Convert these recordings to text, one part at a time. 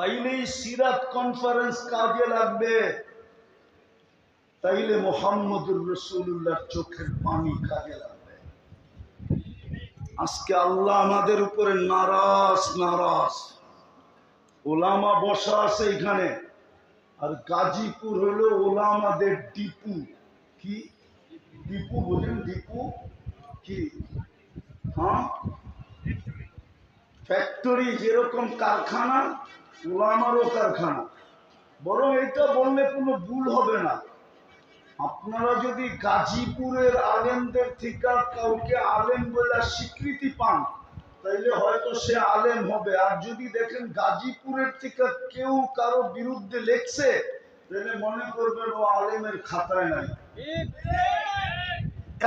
তাইলেই সিরাত কনফারেন্স কাজে লাগবে, তাইলে মুহাম্মদুর রাসূলুল্লাহর চোখের পানি কাজে লাগবে। আজকে আল্লাহ আমাদের উপরে নারাজ। ওলামা বসা আছে এখানে, আর গাজীপুর হলো ওলামাদের ডিপু। কি ডিপু বলেন? ডিপু কি? হ্যাঁ, ফ্যাক্টরি, যেরকম কারখানা, ওলামারও কারখানা। বরং এটা বললে কোনো ভুল হবে না। আপনারা যদি গাজীপুরের আলেমদের থেকে কাউকে আলেম বলে স্বীকৃতি পান, তাইলে হয়তো সে আলেম হবে। আর যদি দেখেন গাজীপুরের থেকে কেউ কারো বিরুদ্ধে লেখছে, তাহলে মনে করবেন ও আলেমের খাতায় নাই।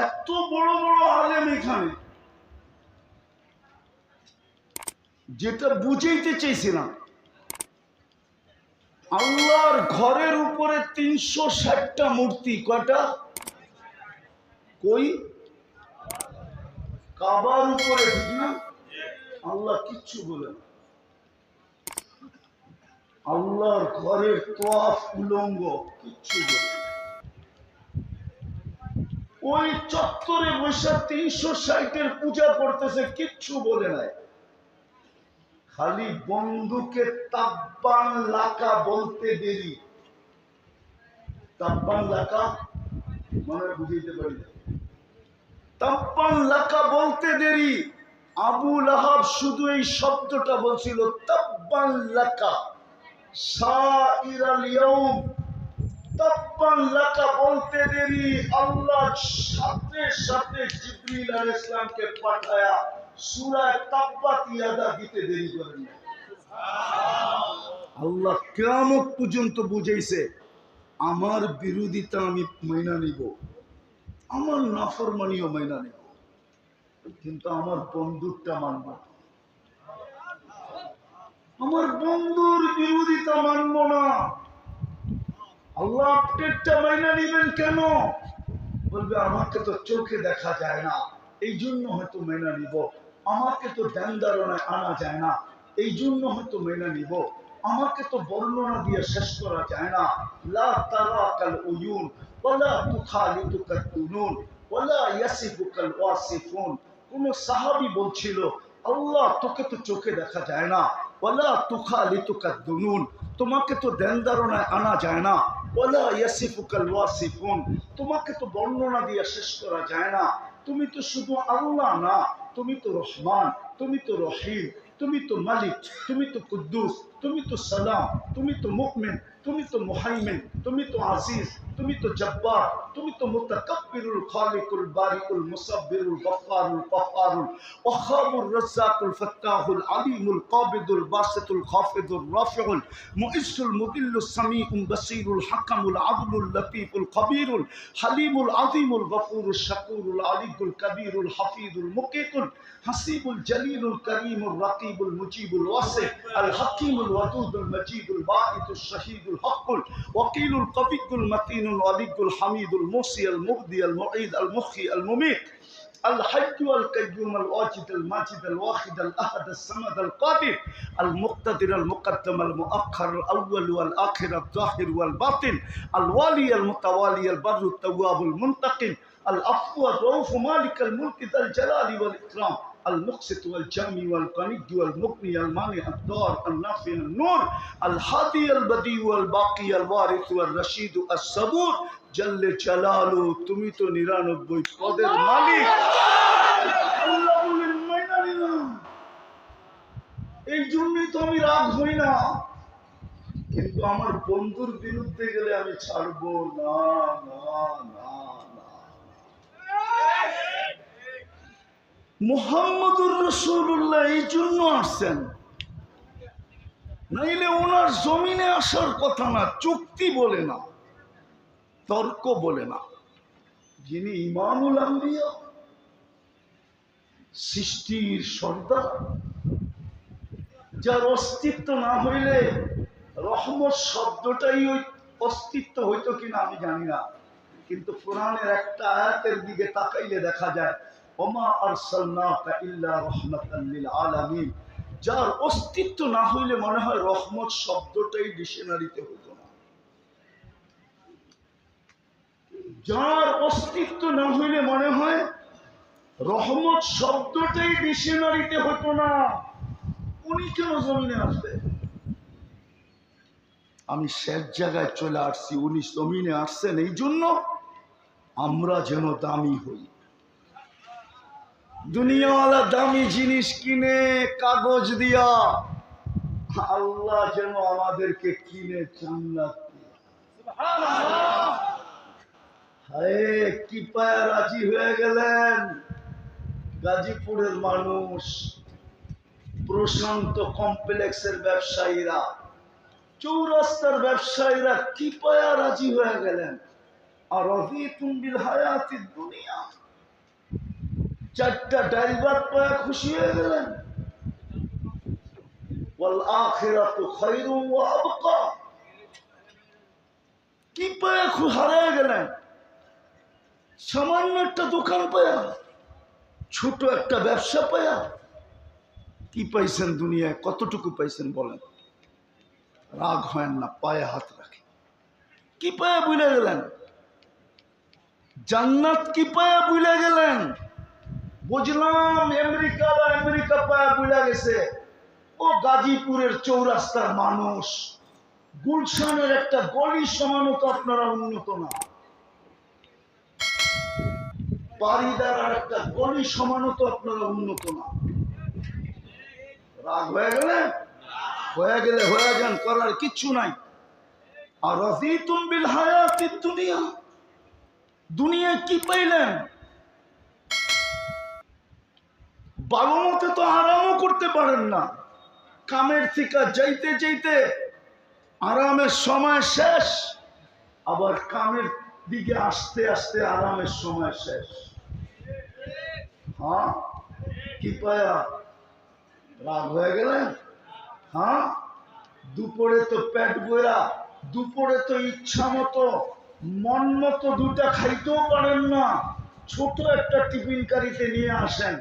এত বড় বড় আলেম এখানে। যেটা বুঝাইতে চেয়েছিলাম, আল্লাহর ঘরের উপরে 360টা মূর্তি। কয়টা? কই? কাবার উপরে, ঠিক না? আল্লাহ কিচ্ছু বলে না। আল্লাহর ঘরের তোয়াফ উলঙ্গ, কিচ্ছু বলে না। ওই চত্বরে বসে 360-এর পূজা করতেছে, কিচ্ছু বলে নাই। খালি বন্ধুকে তাব্বান লাকা বলতে দেরি। তাব্বান লাকা মানে বুঝাইতে পারি না। তাব্বান লাকা বলতে দেরি। আবু লাহাব শুধু এই শব্দটা বলছিল, তাব্বান লাকা সাইরাল ইয়াউম। তাব্বান লাকা বলতে দেরি, আল্লাহ সাথে সাথে জিবরিল আলাইহিস সালামকে পাঠায়া সূরা তাব্বাত ইয়াদা দিতে দেরি করেন না। আল্লাহ কিয়ামত পর্যন্ত বুঝাইছে, আমার বিরোধিতা আমি মাইনা নিব, আমার নাফরমানিও মাইনা নিব, কিন্তু আমার বন্ধুরটা মানব না। আমার বন্ধুর বিরোধিতা মানব না। আল্লাহ আপনারটা মাইনা নিবেন কেন? বলবে আমাকে তো চোখে দেখা যায় না, এই জন্য হয়তো মেনে নিব। আমাকে তো ধ্যান ধারণায় আনা যায় না, এই জন্য হয়তো মেনে নিব। আমাকে তো বর্ণনা দিয়ে শেষ করা যায় না। লা তারাকাল উয়ুন ওয়ালা তুখালিতুকাল দুনুন ওয়ালা ইয়াসিফুকাল ওয়াসিফুন। কোন সাহাবী বলছিল, আল্লাহ তোকে তো চোখে দেখা যায় না, ওয়ালা তুখালিতুকাদ দুনুন, তোমাকে তো ধ্যান ধারণায় আনা যায় না, ওয়ালা ইয়াসিফুকাল ওয়াসিফুন, তোমাকে তো বর্ণনা দিয়ে শেষ করা যায় না। তুমি তো শুধু আল্লাহ না, তুমি তো রহমান, তুমি তো রহিম, তুমি তো মালিক, তুমি তো কুদ্দুস, তুমি তো সালাম, তুমি তো মুমিন, তুমি তো মুহাইমিন, তুমি তো আজিজ, তুমি তো জব্বার, তুমি তো মুতাকাব্বিরুল খালিকুল বারিকুল মুসাব্বিরুল গফফারুল কহ্হারুল ওয়াহ্হাবুর রাজ্জাকুল ফাত্তাহুল আলিমুল কাবিদুল বাসিতুল খাফিদুর রাফিউল মুইজ্জুল মুদিল্লুস সামিউল বাসীরুল হাকামুল আদলুল লতীফুল খবীরুল হালিমুল আযীমুল গফুরুশ শাকুরুল আলিয়ুল কবীরুল হাফিজুল মুকিতুল হাসিবুল জলিলুল করিমুর রকিবুল মুজিবুল ওয়াসি আল হাকিমুল ওয়াদুদুল মজিদুল বাঈতুশ শাহীদুল হকুল ওয়াকিলুল কবিয়ুল মতিনুল ওয়ালিয়ুল হামিদুল মুসি আল মুবদি আল মুঈদ আল মুখী আল মুমীত الحي والقيوم الواجد الماجد الواحد الأحد الصمد القادر المقتدر المقدم المؤخر الأول والآخر الظاهر والباطن الوالي المتوالي البر التواب المنتقم العفو الرؤوف مالك الملك ذا الجلال والإكرام المقسط والجامي والغني والمغني المانع الضار النافع النور الهادي البديع والباقي الوارث والرشيد الصبور জল্লে জালালু, তুমি তো 99 পদের মালিক। আল্লাহ বলেন মাইনা নিলাম, এই জন্যই তো আমি রাগ হই না। কিন্তু আমার বন্ধুর বিরুদ্ধে গেলে আমি ছাড়বো না, না, না, না। মুহাম্মদুর রাসূলুল্লাহ এই জন্য আসছেন, নাইলে ওনার জমিনে আসার কথা না। চুক্তি বলে না, তর্ক বলে না। যিনি ইমামুল আম্বিয়া, সৃষ্টির সর্দার, যার অস্তিত্ব না হইলে রহমত শব্দটাই ওই অস্তিত্ব হইতো কিনা আমি জানি না, কিন্তু কোরআনের একটা আয়াতের দিকে তাকাইলে দেখা যায়, ওমা আরসালনাকা ইল্লা রাহমাতাল লিল আলামিন, যার অস্তিত্ব না হইলে মনে হয় রহমত শব্দটাই ডিকশনারিতে হতো না। যার অস্তিত্ব না হইলে মনে হয় রহমত শব্দটাই ডিকশনারিতে হতো না। উনি কেন জমিনে আসবে? আমি শেষ জায়গায় চলে আসছি, উনি জমিনে আসছেন এই জন্য আমরা যেন দামি হই। দুনিয়াওয়ালা দামি জিনিস কিনে কাগজ দিয়া, আল্লাহ যেন আমাদেরকে কিনে জান্নাত দিয়ে। হায় কি পায়া রাজি হয়ে গেলেন গাজীপুরের মানুষ, প্রশান্ত কমপ্লেক্সের ব্যবসায়ীরা, চৌরাস্তার ব্যবসায়ীরা কি পায়া রাজি হয়ে গেলেন। আর রাযীতুম বিল হায়াতিদ দুনিয়া, চারটা ড্রাইভার পায়া খুশি হয়ে গেলেন। ওয়াল আখিরাতু খায়রুন ওয়া আবকা, কি পায়া হারায় গেলেন। সামান্য একটা দোকান পায়া, ছোট একটা ব্যবসা পায়া কি পাইছেন দুনিয়ায়? কতটুকু পাইছেন বলেন? রাগ হয় না, পায়ে হাত রাখে। কি পায়া ভুলে গেলেন? জান্নাত কি পায়া ভুলে গেলেন? বুঝলাম আমেরিকা পায়া ভুলে গেছে। ও গাজীপুরের চৌরাস্তার মানুষ, গুলশানের একটা গলি সমানত আপনারা উন্নত না, বাড়িদার একটা গলি সমানত আপনারা উন্নত না। রাগ হয়ে গেলে হয়ে যান, করার কিচ্ছু নাই। আর রাযীতুম বিল হায়াতিদ দুনিয়া, দুনিয়ায় কি পাইলেন? ভালো মতো তো আরামও করতে পারেন না। কামের থেকে যাইতে যাইতে আরামের সময় শেষ, আবার কামের দিকে আসতে আসতে আরামের সময় শেষ। হ্যাঁ, কি পায়া রাগ হয়ে গেলেন? হ্যাঁ, দুপুরে তো পেট বইরা, দুপুরে তো ইচ্ছা মতো মন মতো দুটা খাইতেও পারেন না। ছোট একটা টিফিন কারিতে নিয়ে আসেন,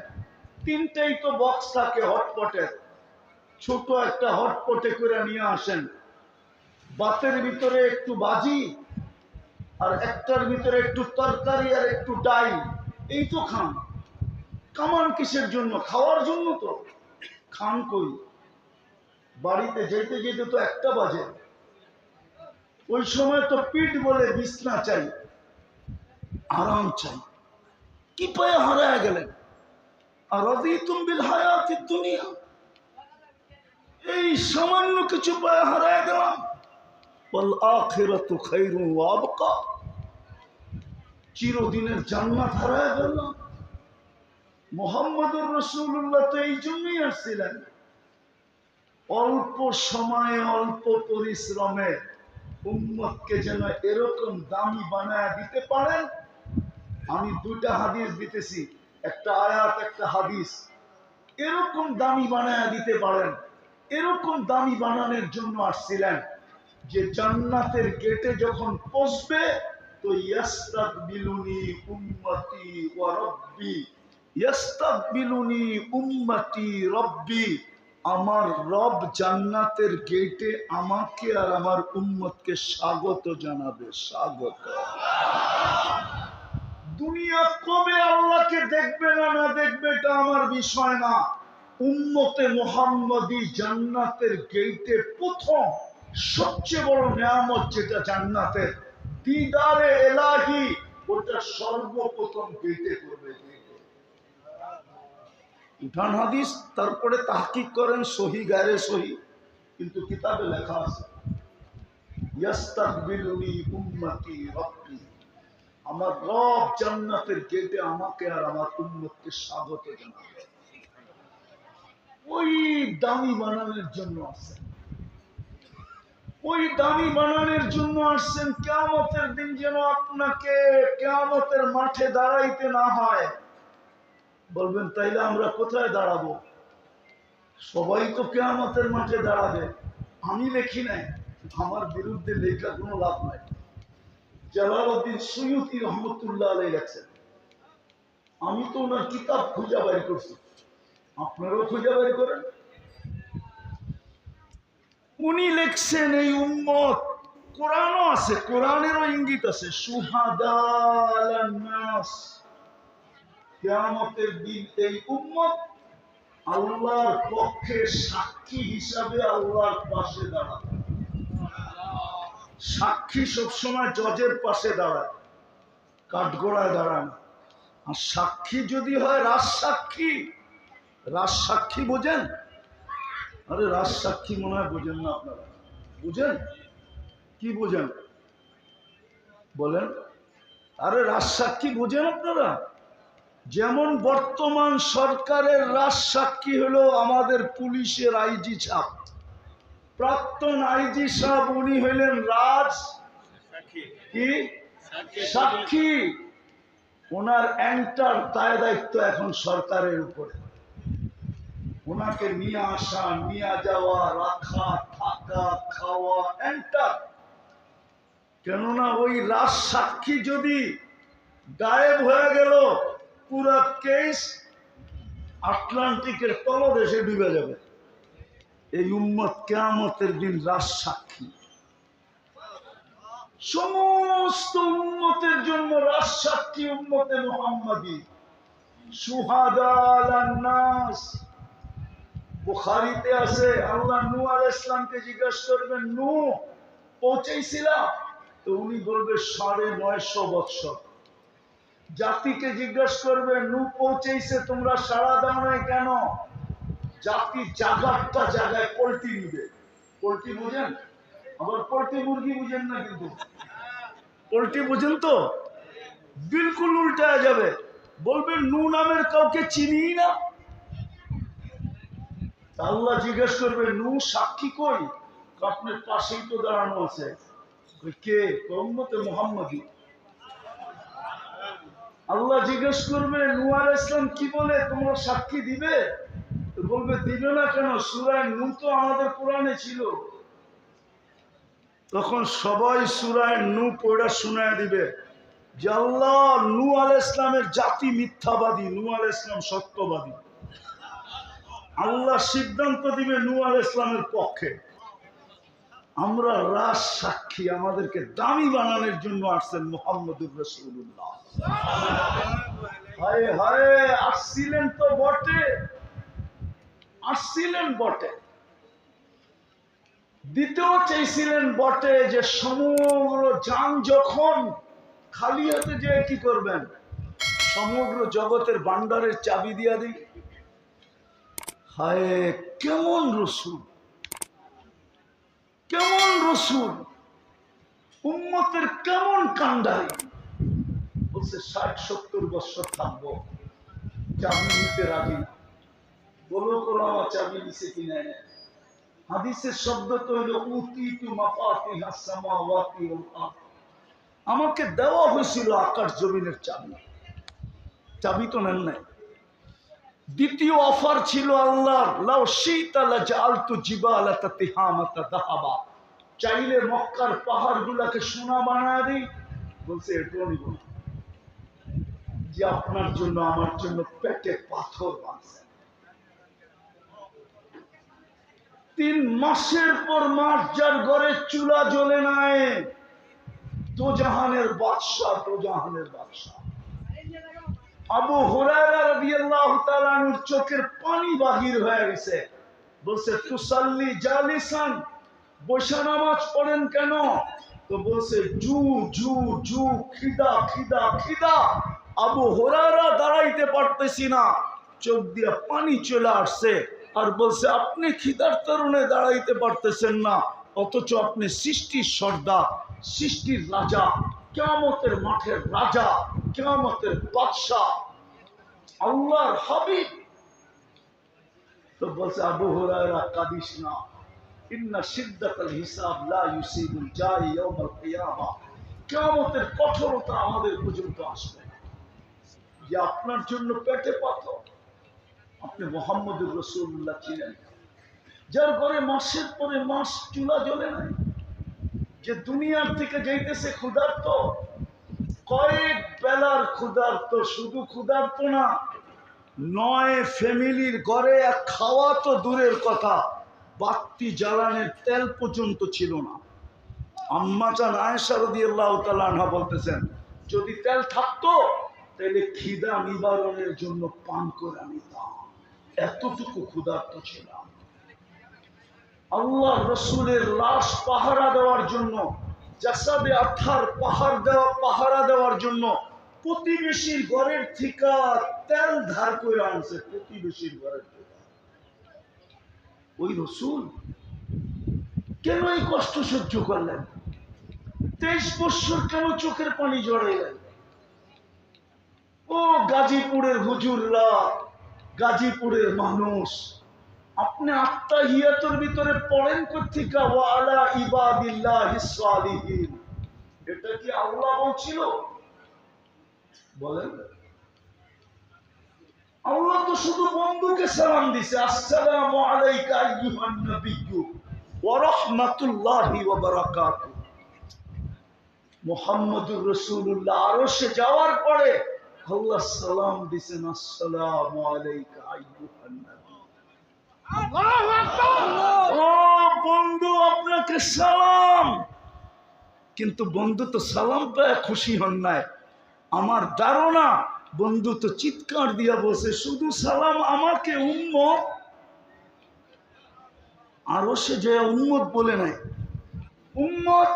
তিনটাই তো বক্স থাকে হটপটের, ছোট একটা হটপটে করে নিয়ে আসেন। ভাতের ভিতরে একটু ভাজি আর একটার ভিতরে একটু তরকারি আর একটু ডাল, এই তো খান। কামান কিসের জন্য? খাওয়ার জন্য তো। খান কই? বাড়িতে যেতে যেতে তো 1টা বাজে। ওই সময় তো পিঠ বলে বিছনা চাই, আরাম চাই। কি পায়ে হারায় গেলেন? আর রাযীতুম বিল হায়াতিদ দুনিয়া, এই সামান্য কিছু পায়ে হারায় গেলাম। ওয়াল আখিরাতু খায়রুন ওয়া আবকা, চিরদিনের জান্নাত হারায় গেলাম। মুহাম্মদুর রাসূলুল্লাহ তো এই জন্যই আসছিলেন, অল্প সময়ে অল্প পরিশ্রমে উম্মতকে যেন এরকম দামি বানায় দিতে পারেন। আমি 2টা হাদিস দিতেছি, একটা আয়াত একটা হাদিস। এরকম দামি বানায় দিতে পারেন, এরকম দামি বানানোর জন্য আসছিলেন যে জান্নাতের গেটে যখন পৌঁছবে তো ইয়াস্তাকবিলুনি উম্মতি ওয়া রাব্বি, ইয়াস্তাকবিলুনি উম্মতি রাব্বি, আমার রব জান্নাতের গেটে আমাকে আর আমার উম্মতকে স্বাগত জানাবে। স্বাগত। দুনিয়া কবে আল্লাহকে দেখবে না না দেখবে এটা আমার বিষয় না। উম্মতে মুহাম্মদী জান্নাতের গেটে প্রথম সবচেয়ে বড় নিয়ামত যেটা জান্নাতের, দিদারে এলাহি, ওটা সর্বপ্রথম গেটে করবে। উঠান হাদিস, তারপরে তাহকিক করেন সহি গায়রে সহি, কিন্তু কিতাবে লেখা আছে ইয়াস্তাকবিলুনি উম্মতি রাব্বি, আমার রব জান্নাতের গেটে আমাকে আর আমার উম্মতকে স্বাগত জানাবে। ওই দামি বানানোর জন্য আসছেন, ওই দামি বানানোর জন্য আসছেন। কিয়ামতের দিন যেন আপনাকে কিয়ামতের মাঠে দাঁড়াইতে না হয়। বলবেন তাইলে আমরা কোথায় দাঁড়াবো? সবাই তো কিয়ামতের মাঠে দাঁড়াবে। আমি লেখি নাই, আমার বিরুদ্ধে লেখা কোনো লাভ নাই। জালালউদ্দিন সুয়ুতী রহমতুল্লাহ আলাইহি লেখছেন, আমি তো ওনার কিতাব খুঁজে বের করছি, আপনারাও খুঁজে বের করেন। উনি লিখছেন এই উম্মত, কোরআনও আছে, কোরআনেরও ইঙ্গিত আছে, শুহাদা আলান নাস, কিয়ামতের দিন এই উম্মত আল্লাহর পক্ষে সাক্ষী হিসাবে আল্লাহর পাশে দাঁড়াবে। সাক্ষী সবসময় জজের পাশে দাঁড়ায়, কাঠগড়ায় দাঁড়ায় না। আর সাক্ষী যদি হয় রাজসাক্ষী, রাজসাক্ষী বোঝেন? আরে রাজসাক্ষী মনে হয় বোঝেন না আপনারা, বুঝেন? কি বোঝেন বলেন? আরে রাজসাক্ষী বোঝেন আপনারা? যেমন বর্তমান সরকারের রাজসাক্ষী হলো আমাদের পুলিশের আইজি সাহেব, প্রাক্তন আইজি সাহেব, উনি হইলেন রাজ কি সাক্ষী। ওনার এন্টার দায় দায়িত্ব এখন সরকারের উপরে, ওনাকে নিয়ে আসা, নিয়ে যাওয়া, রাখা, থাকা, খাওয়া, এন্টার। কেননা ওই রাজ সাক্ষী যদি গায়েব হয়ে গেল, পুরা কেস আটলান্টিকের তলদেশে ডুবে যাবে। এই উম্মত কিয়ামতের দিন রাজ সাক্ষী, সমস্ত উম্মতের জন্য রাজ সাক্ষী উম্মতে মুহাম্মাদী, শুহাদা আলান নাস। বুখারীতে আছে, আল্লাহ নূহ আলাইহিস সালামকে জিজ্ঞাসা করবেন, নূহ পৌঁছেছিলা? তো উনি বলবে ৯৫০ বৎসর। জাতিকে জিজ্ঞাসা করবে, নূহ পৌঁছেছে, তোমরা সাড়া দাও নাই কেন? জাতি জাগারটা জায়গায় পোল্ট্রি নিবে। পোল্ট্রি বুঝেন? আবার পোল্ট্রি মুরগি বুঝেন না, কিন্তু পোল্ট্রি বুঝেন তো? বিলকুল উল্টায় যাবে, বলবে নূহ নামের কাউকে চিনি না। আল্লাহ জিজ্ঞেস করবে, নূহ সাক্ষী কই? আপনার পাশেই তো দাঁড়ানো আছে। কে? উম্মতে মুহাম্মাদী। আল্লাহ জিজ্ঞেস করবে, নূহ আলাইহিস সালাম কি বলে, তোমরা সাক্ষী দিবে? বলবে, দিবে না কেন? সূরা নূহ তো আমাদের কোরআনে ছিল। তখন সবাই সূরা নূহ পড়া শোনায় দিবে যে আল্লাহ, নূহ আলাইহিস সালামের জাতি মিথ্যাবাদী, নূহ আলাইহিস সালাম সত্যবাদী। আল্লাহ সিদ্ধান্ত দিবে নূহ আলাইহিস সালামের পক্ষে। আমরা রাজ সাক্ষী, আমাদেরকে দামি বানানোর জন্য আসছেন মুহাম্মদুর রাসূলুল্লাহ। হায় হায়, আসছিলেন তো বটে, আসছিলেন বটে, দিতেও চাইছিলেন বটে যে সমগ্র জান যখন খালি হাতে যে কি করবেন, সমগ্র জগতের ভান্ডারের চাবি দিয়া দিই। হায়, কেমন রসূল, কেমন রসূল, উম্মতের কেমন কান্ডারি। বলছে ৬০-৭০ বছর থাকবো, চাবি নিতে রাজি না। বলো কোনো আমার চাবি নিছে কিনা? হাদিসের শব্দ তো হলো উতিতু মাফাতিহাস সামাওয়াতি ওয়াল আরদ, আমাকে দেওয়া হয়েছিল আকাশ জমিনের চাবি। চাবি তো নেন নাই। দ্বিতীয় অফার ছিল আল্লাহর, লাউ শিতা লাজআলতু জিবালাতা তিহামাতা যাহাবা, চাইলে মক্কার পাহাড়গুলোকে সোনা বানায় দিই। বলছে এটাও নিব না, যে আপনার জন্য আমার জন্য পেটে পাথর বাঁধছে। ৩ মাসের পর মাস যার ঘরে চুলা জ্বলে নাই, দোজাহানের বাদশাহ, দোজাহানের বাদশাহ। আবু হুরায়রা রাদিয়াল্লাহু তাআলা আনহুর চোখের পানি বাহির হয়ে গেছে। বলছে, তুসাল্লি জালিসান, বসে নামাজ পড়েন কেন? তো বলছে, জু জু জু, খিদা খিদা খিদা। আবু হুরায়রা দাঁড়াইতে পারতেছি না, চোখ দিয়ে পানি চলে আসছে। আর বলছে, আপনি খিদার তরুণে দাঁড়াইতে পারতেছেন না, অথচ আপনি সৃষ্টির সর্দার, সৃষ্টির রাজা, কিয়ামতের মাঠের রাজা, কিয়ামতের বাদশাহ, আল্লাহর হাবিব। তো বলছে, আবু হুরায়রা কাদিস না, ইন্না শিদ্দাতাল হিসাব লা ইউসিবুল জারি ইয়াউমাল কিয়ামা, কিয়ামতের কঠোরতা আমাদের পর্যন্ত আসবে না। যে আপনার জন্য পেটে পাথর। আপনি মুহাম্মদুর রাসূলুল্লাহ ছিলেন, যার ঘরে মাসের পরে মাস চুলা জ্বলে নাই, যে দুনিয়ার থেকে যাইতেছে ক্ষুধার্ত, কয়েক বেলার ক্ষুধার্ত, শুধু ক্ষুধার্ত না, ৯ ফ্যামিলির ঘরে এক খাওয়া তো দূরের কথা, বাতি জ্বালানোর তেল পর্যন্ত ছিল না। আম্মা জান আয়েশা রাদিয়াল্লাহু তাআলা আনহা বলতেছেন, যদি তেল থাকতো তাহলে খিদা নিবারণের জন্য পান করে নিতাম, এতটুকু ক্ষুধার্ত ছিলাম। আল্লাহ রসুলের লাশ পাহারা দেওয়ার জন্য, জাসাদে আথার পাহারা দেওয়ার জন্য প্রতিবেশীর ঘরের থেকে তেল ধার করে আনছে, প্রতিবেশীর ঘরের থেকে। ওই রসুল কেন এই কষ্ট সহ্য করলেন? 23 বছর কেন চোখের পানি জড়াইলেন? ও গাজীপুরের হুজুররা, গাজীপুরের মানুষ, আপনি আত্তাহিয়াতুর ভিতরে পড়েন কোথেকে ওয়া আলা ইবাদিল্লাহিস সালিহিন? এটা কি আল্লাহ বলছিল? বলেন। আল্লাহ তো শুধু বন্ধুকে সালাম দিছে, আসসালামু আলাইকা আইয়ুহান নাবিয়্যু ওয়া রাহমাতুল্লাহি ওয়া বারাকাতুহু। মুহাম্মদুর রাসূলুল্লাহ আরশে যাওয়ার পরে আল্লাহ সালাম দিছেন, আসসালামু আলাইকা আইয়ুহান নাবিয়্যু। আল্লাহু আকবার। ও বন্ধু, আপনাকে সালাম। কিন্তু বন্ধু তো সালাম পেয়ে খুশি হন নাই। আমার ধারণা বন্ধু তো চিৎকার দিয়া বসে, শুধু সালাম আমাকে উম্মত। আরো সে যে উম্মত বলে নাই, উম্মত।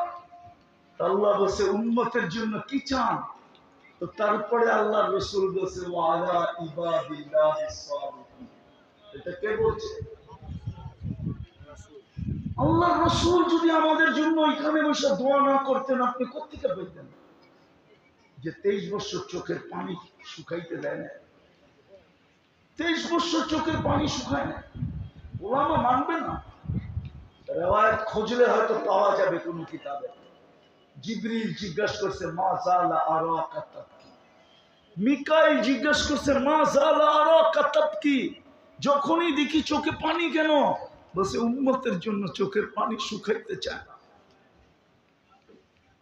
আল্লাহ বসে উম্মতের জন্য কি চান? তো তারপরে আল্লাহ রসুল বসে ওয়ালা ইবাদিল্লাহিস সালিহিন। এটা কে বলছে? আল্লাহ রসুল যদি আমাদের জন্য এখানে বসে দোয়া না করতেন, আপনি কোত্থেকে পেতেন যে 23 বছর চোখের পানি শুকাইতে দেয় না? 23 বছর চোখের পানি শুকায় না। ওলামা মানবে না। রেওয়ায়েত খুঁজলে হয়তো পাওয়া যাবে কোন কিতাবে। জিবরিল জিজ্ঞাসা করছে মা জালা আরাকা তাবকি, মিকাইল জিজ্ঞাসা করছে মা জালা আরাকা তাবকি, যখনই দেখি চোখে পানি কেন? বসে উম্মতের জন্য চোখের পানি শুকাইতে চায় না।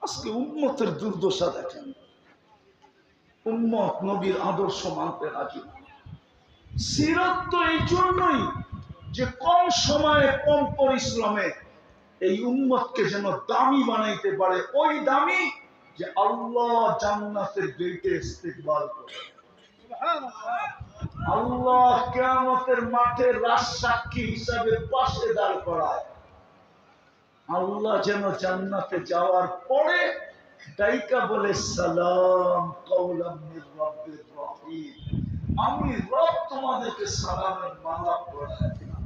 আজকে উম্মতের দুর্দশা দেখেন। উম্মত নবীর আদর্শ মানতে রাজি। সিরাত তো এই জন্যই যে কম সময়ে কম পরিশ্রমে এই উম্মতকে যেন দামি বানাইতে পারে। ওই দামি যে আল্লাহ জান্নাতের গেটে ইস্তেকবাল করে, আল্লাহ কিয়ামতের মাঠে রাজসাক্ষী হিসাবে পাশে দাঁড় করায়। আল্লাহ যেন জান্নাতে যাওয়ার পরে ডাইকা বলে সালাম কাওলাম মির রাব্বির রহিম, আমি রব তোমাদেরকে সালামের মালা পড়াই দিলাম।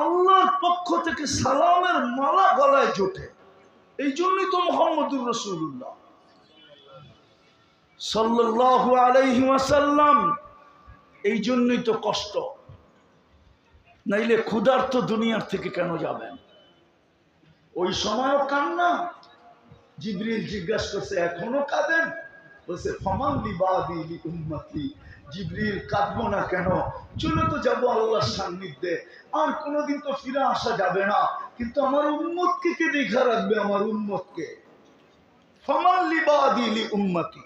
আল্লাহর পক্ষ থেকে সালামের মালা গলায় জোটে। এই জন্যই তো মুহাম্মদুর রাসূলুল্লাহ সাল্লাল্লাহু আলাইহি ওয়াসাল্লাম, এই জন্যই তো কষ্ট। নাইলে ক্ষুধার্ত দুনিয়ার থেকে কেন যাবেন? ওই সময়ও কান্না। জিবরিল জিজ্ঞাসা করছে এখনো কাঁদেন? বলছে ফামান লিবাদি লি উম্মতি। জিবরিল কাঁদবো না কেন? চলে তো যাবো আল্লাহর সান্নিধ্যে, আর কোনোদিন তো ফিরে আসা যাবে না, কিন্তু আমার উম্মতকে কে দেখা রাখবে? আমার উম্মতকে। ফামান লিবাদি লি উম্মতি।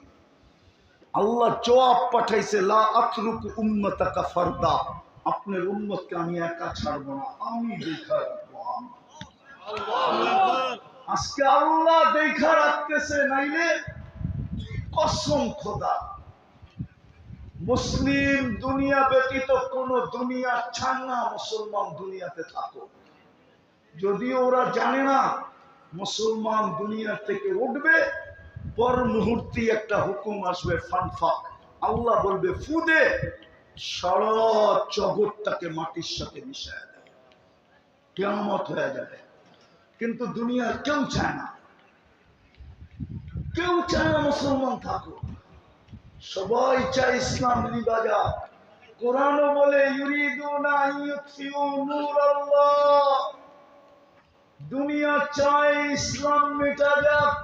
আল্লাহ জবাব পাঠাইছে লা আতরুকু উম্মতাকা ফারদা, আপনার উম্মতকে আমি একা ছাড়বো না, আমি দেখা রাখবো। আজকে আল্লাহ দেখা রাখতেছে, নাইলে কসম খোদা মুসলিম দুনিয়া ব্যতীত কোন দুনিয়া চান না মুসলমান দুনিয়াতে থাকো। যদিও ওরা জানে না মুসলমান দুনিয়া থেকে উঠবে, পর মুহূর্তে একটা হুকুম আসবে ফানফাক, আল্লাহ বলবে ফুদে, সারা জগৎটাকে মাটির সাথে মিশায় দেয়, কিয়ামত হয়ে যাবে। কিন্তু দুনিয়ার কেউ চায় না, কেউ চায় না মুসলমান থাকুক। সবাই চায় ইসলাম নিভা যাক। কোরআনও বলে ইউরিদুনা আইয়ুতফিউ নূরাল্লাহ, দুনিয়া চায় ইসলাম মিটা যাক।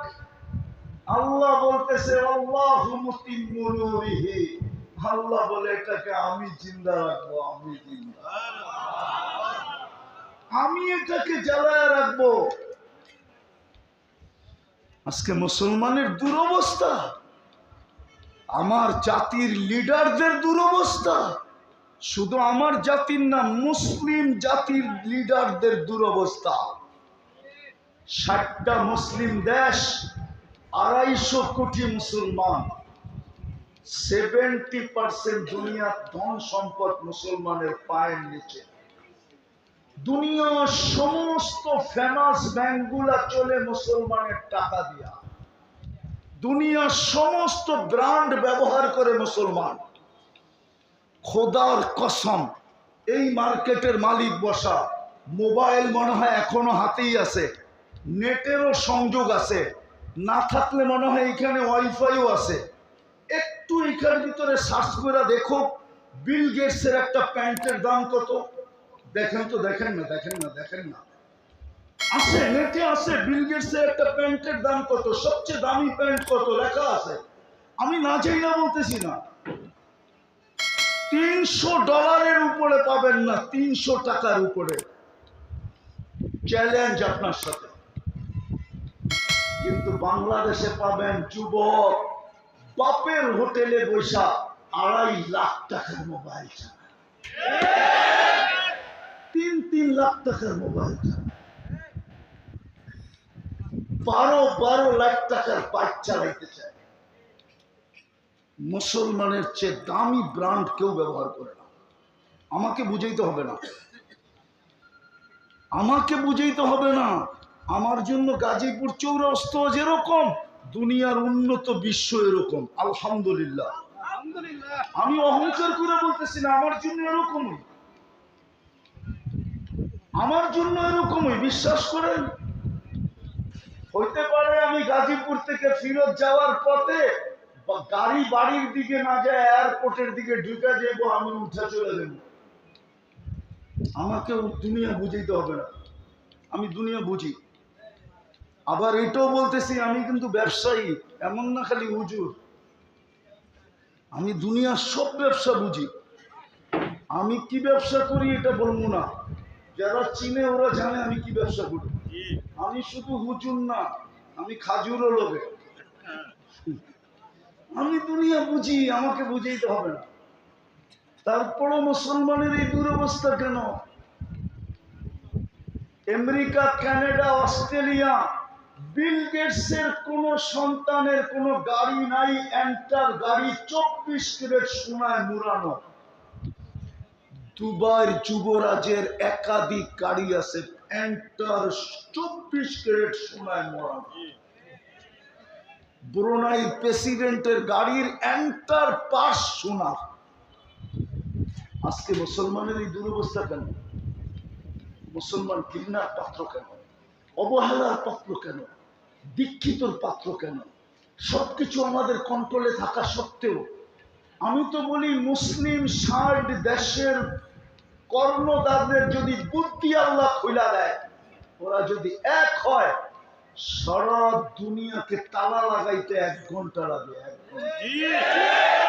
আল্লাহ বলতেছে আল্লাহু মুতিম্মু নূরিহি, আল্লাহ বলে এটাকে আমি জিন্দা রাখবো, আমি জিন্দা, আমি এটাকে জ্বালায় রাখবো। আজকে মুসলমানের দুরবস্থা, আমার জাতির লিডারদের দুরবস্থা, শুধু আমার জাতির না, মুসলিম জাতির লিডারদের দুরবস্থা। 60টা মুসলিম দেশ, 250 কোটি মুসলমান, 70% দুনিয়ার ধন সম্পদ মুসলমানের পায়ের নিচে। দুনিয়ার সমস্ত ফেমাস ব্যাংকগুলা চলে মুসলমানের টাকা দিয়া। দুনিয়ার সমস্ত ব্র্যান্ড ব্যবহার করে মুসলমান। খোদার কসম, এই মার্কেটের মালিক বসা, মোবাইল মনে হয় এখনো হাতেই আছে, নেটেরও সংযোগ আছে, না থাকলে মনে হয় এখানে ওয়াইফাইও আছে। একটু এখানের ভিতরে সার্চ করে দেখো বিল গেটসের একটা প্যান্টের দাম কত। দেখেন তো, দেখেন না, দেখেন না, দেখেন না, আছে, নেটে আছে। বিল গেটসের একটা প্যান্টের দাম কত, সবচেয়ে দামি প্যান্ট কত লেখা আছে। আমি না চাই না বলতেছি না, $300 উপরে পাবেন না, 300 টাকার উপরে। চ্যালেঞ্জ আপনার সাথে। কিন্তু বাংলাদেশে পাবেন যুবক বাপের হোটেলে বসা 2.5 লাখ টাকার মোবাইল চালায়, 3 লাখ টাকার মোবাইল চালায়, 12 লাখ টাকার বাইক চালাইতে চায়। মুসলমানের চেয়ে দামি ব্র্যান্ড কেউ ব্যবহার করে না। আমাকে বুঝাইতে হবে না, আমাকে বুঝাইতে হবে না। আমার জন্য গাজীপুর চৌরাস্তা যেরকম, দুনিয়ার উন্নত বিশ্ব এরকম। আলহামদুলিল্লাহ, আমি অহংকার করে বলতেছি না, আমার জন্য এরকমই, আমার জন্য এরকমই, বিশ্বাস করেন। হইতে পারে আমি গাজীপুর থেকে ফিরত যাওয়ার পথে গাড়ি বাড়ির দিকে না যায়, এয়ারপোর্টের দিকে ঢুকে যাবো, আমি উঠে চলে যাব। আমাকে দুনিয়া বুঝাইতে হবে না, আমি দুনিয়া বুঝি। আবার এটাও বলতেছি, আমি কিন্তু ব্যবসায়ী, এমন না খালি হুজুর। আমি দুনিয়ার সব ব্যবসা বুঝি। আমি কি ব্যবসা করি এটা বলবো না, যারা চিনে ওরা জানে আমি কি ব্যবসা করি। আমি শুধু হুজুর না, আমি খাজুরও লোভে। আমি দুনিয়া বুঝি, আমাকে বুঝাইতে হবে না। তারপরও মুসলমানের এই দুরবস্থা কেন? আমেরিকা, কানাডা, অস্ট্রেলিয়া, বিল গেটসের কোন সন্তানের কোন গাড়ি নাই, এন্টার গাড়ি 24 ক্যারেট সোনায় মুড়ানো। দুবাইয়ের যুবরাজের একাধিক গাড়ি আছে, এন্টার 24 ক্যারেট সোনায় মোড়ানো। ব্রুনাই প্রেসিডেন্টের গাড়ির এন্টার পাশ সোনা। আজকে মুসলমানের এই দুরবস্থা কেন? মুসলমান ঘৃণার পাত্র কেন? অবহেলার পাত্র কেন? দীক্ষিতর পাত্র কেন? সবকিছু আমাদের কন্ট্রোলে থাকা সত্ত্বেও আমি তো বলি, মুসলিম 60 দেশের কর্ণদারদের যদি বুদ্ধি আল্লাহ খুলে দেয়, ওরা যদি এক হয়, সারা দুনিয়াকে তালা লাগাইতে 1 ঘন্টা লাগে। 1 ঘন্টা।